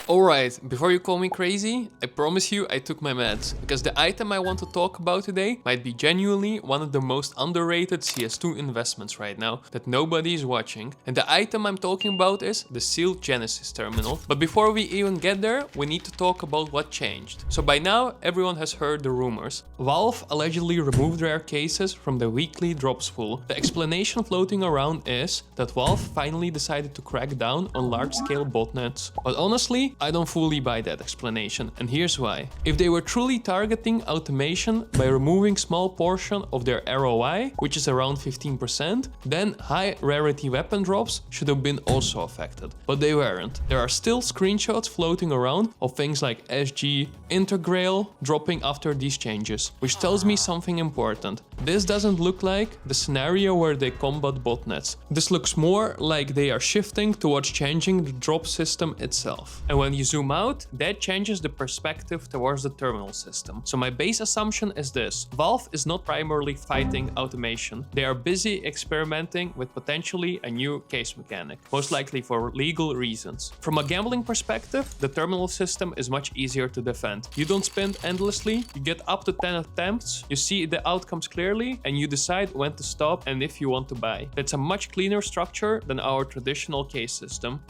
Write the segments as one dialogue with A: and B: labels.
A: Alright, before you call me crazy, I promise you I took my meds, because the item I want to talk about today might be genuinely one of the most underrated CS2 investments right now that nobody is watching. And the item I'm talking about is the sealed Genesis terminal. But before we even get there, we need to talk about what changed. So by now, everyone has heard the rumors. Valve allegedly removed rare cases from the weekly drops pool. The explanation floating around is that Valve finally decided to crack down on large-scale botnets. But honestly, I don't fully buy that explanation, and here's why. If they were truly targeting automation by removing small portion of their ROI, which is around 15%, then high rarity weapon drops should have been also affected. But they weren't. There are still screenshots floating around of things like SG, Intergrail dropping after these changes, which tells me something important. This doesn't look like the scenario where they combat botnets. This looks more like they are shifting towards changing the drop system itself. And when you zoom out, that changes the perspective towards the terminal system. So my base assumption is this: Valve is not primarily fighting automation. They are busy experimenting with potentially a new case mechanic, most likely for legal reasons. From a gambling perspective, the terminal system is much easier to defend. You don't spin endlessly, you get up to 10 attempts, you see the outcomes clearly, and you decide when to stop and if you want to buy. That's a much cleaner structure than our traditional case system.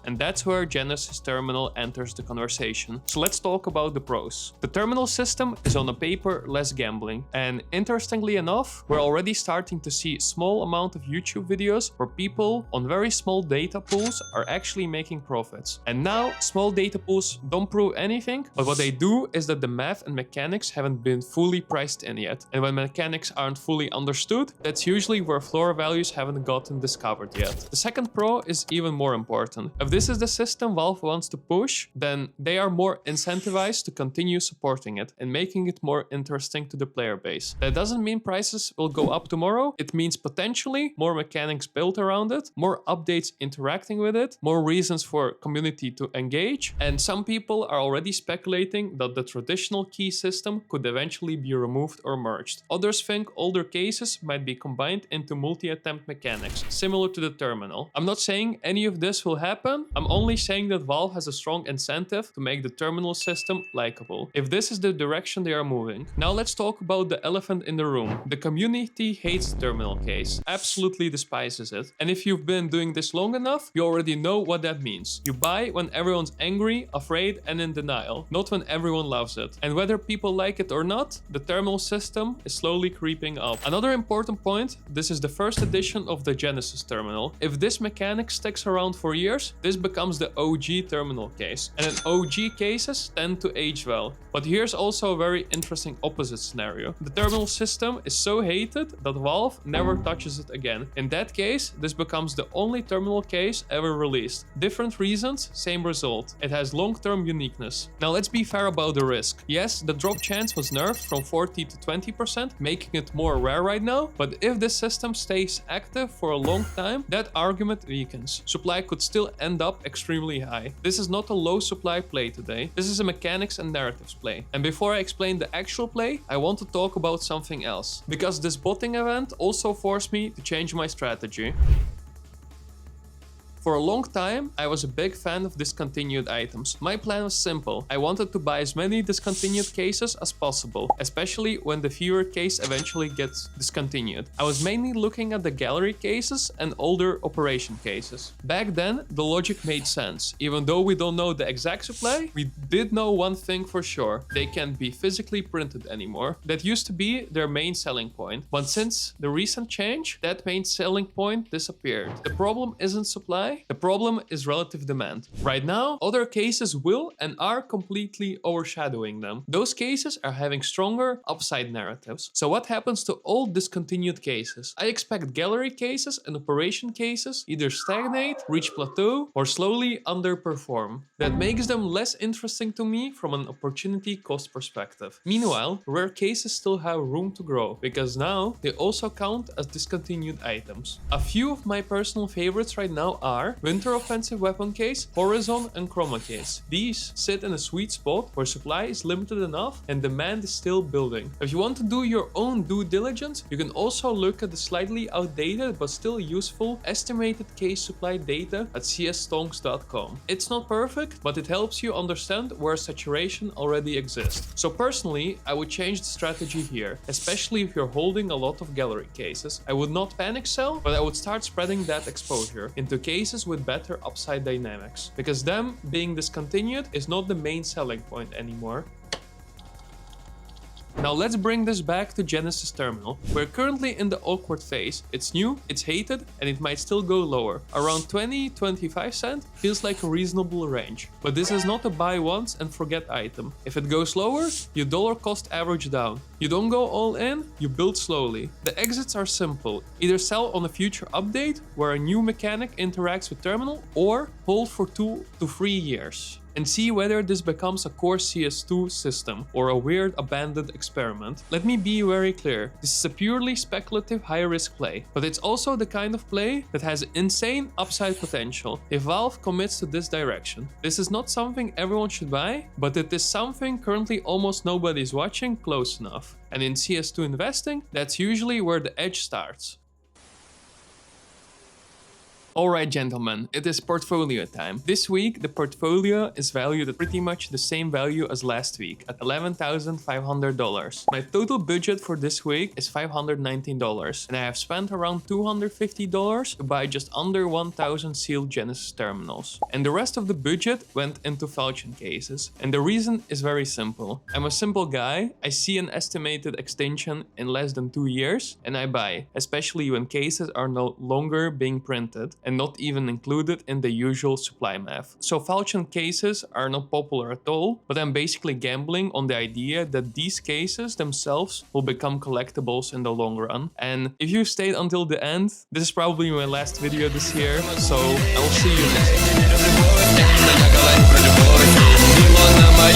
A: And that's where Genesis Terminal enters the conversation. So let's talk about the pros. The terminal system is on a paper less gambling. And interestingly enough, we're already starting to see a small amount of YouTube videos where people on very small data pools are actually making profits. And now small data pools don't prove anything, but what they do is that the math and mechanics haven't been fully priced in yet. And when mechanics aren't fully understood, that's usually where floor values haven't gotten discovered yet. The second pro is even more important. If this is the system Valve wants to push, then they are more incentivized to continue supporting it and making it more interesting to the player base. That doesn't mean prices will go up tomorrow. It means potentially more mechanics built around it, more updates interacting with it, more reasons for community to engage. And some people are already speculating that the traditional key system could eventually be removed or merged. Others think older cases might be combined into multi-attempt mechanics, similar to the terminal. I'm not saying any of this will happen. I'm only saying that Valve has a strong incentive to make the terminal system likable, if this is the direction they are moving. Now let's talk about the elephant in the room. The community hates the terminal case, absolutely despises it. And if you've been doing this long enough, you already know what that means. You buy when everyone's angry, afraid, and in denial, not when everyone loves it. And whether people like it or not, the terminal system is slowly creeping up. Another important point, this is the first edition of the Genesis terminal. If this mechanic sticks around for years, this becomes the OG terminal case. And then OG cases tend to age well. But here's also a very interesting opposite scenario. The terminal system is so hated that Valve never touches it again. In that case, this becomes the only terminal case ever released. Different reasons, same result. It has long-term uniqueness. Now let's be fair about the risk. Yes, the drop chance was nerfed from 40 to 20%, making it more rare right now. But if this system stays active for a long time, that argument weakens. Supply could still end up extremely high. This is not a low supply play today. This is a mechanics and narratives play. And before I explain the actual play, I want to talk about something else. Because this botting event also forced me to change my strategy. For a long time, I was a big fan of discontinued items. My plan was simple. I wanted to buy as many discontinued cases as possible, especially when the viewer case eventually gets discontinued. I was mainly looking at the gallery cases and older operation cases. Back then, the logic made sense. Even though we don't know the exact supply, we did know one thing for sure. They can't be physically printed anymore. That used to be their main selling point. But since the recent change, that main selling point disappeared. The problem isn't supply. The problem is relative demand. Right now, other cases will and are completely overshadowing them. Those cases are having stronger upside narratives. So what happens to all discontinued cases? I expect gallery cases and operation cases either stagnate, reach plateau, or slowly underperform. That makes them less interesting to me from an opportunity cost perspective. Meanwhile, rare cases still have room to grow, because now they also count as discontinued items. A few of my personal favorites right now are are Winter Offensive Weapon Case, Horizon, and Chroma Case. These sit in a sweet spot where supply is limited enough and demand is still building. If you want to do your own due diligence, you can also look at the slightly outdated but still useful estimated case supply data at CS2. It's not perfect, but it helps you understand where saturation already exists. So personally, I would change the strategy here, especially if you're holding a lot of gallery cases. I would not panic sell, but I would start spreading that exposure into cases with better upside dynamics, because them being discontinued is not the main selling point anymore. Now let's bring this back to Genesis Terminal. We're currently in the awkward phase. It's new, it's hated, and it might still go lower. Around 20-25 cents feels like a reasonable range. But this is not a buy once and forget item. If it goes lower, you dollar cost average down. You don't go all in, you build slowly. The exits are simple. Either sell on a future update where a new mechanic interacts with Terminal, or hold for 2 to 3 years and see whether this becomes a core CS2 system or a weird abandoned experiment. Let me be very clear, this is a purely speculative high-risk play, but it's also the kind of play that has insane upside potential if Valve commits to this direction. This is not something everyone should buy, but it is something currently almost nobody is watching close enough. And in CS2 investing, that's usually where the edge starts. Alright gentlemen, it is portfolio time. This week the portfolio is valued at pretty much the same value as last week, at $11,500. My total budget for this week is $519, and I have spent around $250 to buy just under 1,000 sealed Genesis terminals. And the rest of the budget went into falchion cases. And the reason is very simple. I'm a simple guy, I see an estimated extension in less than 2 years, and I buy, especially when cases are no longer being printed and not even included in the usual supply math. So falchion cases are not popular at all, but I'm basically gambling on the idea that these cases themselves will become collectibles in the long run. And if you stayed until the end, this is probably my last video this year, so I'll see you next time.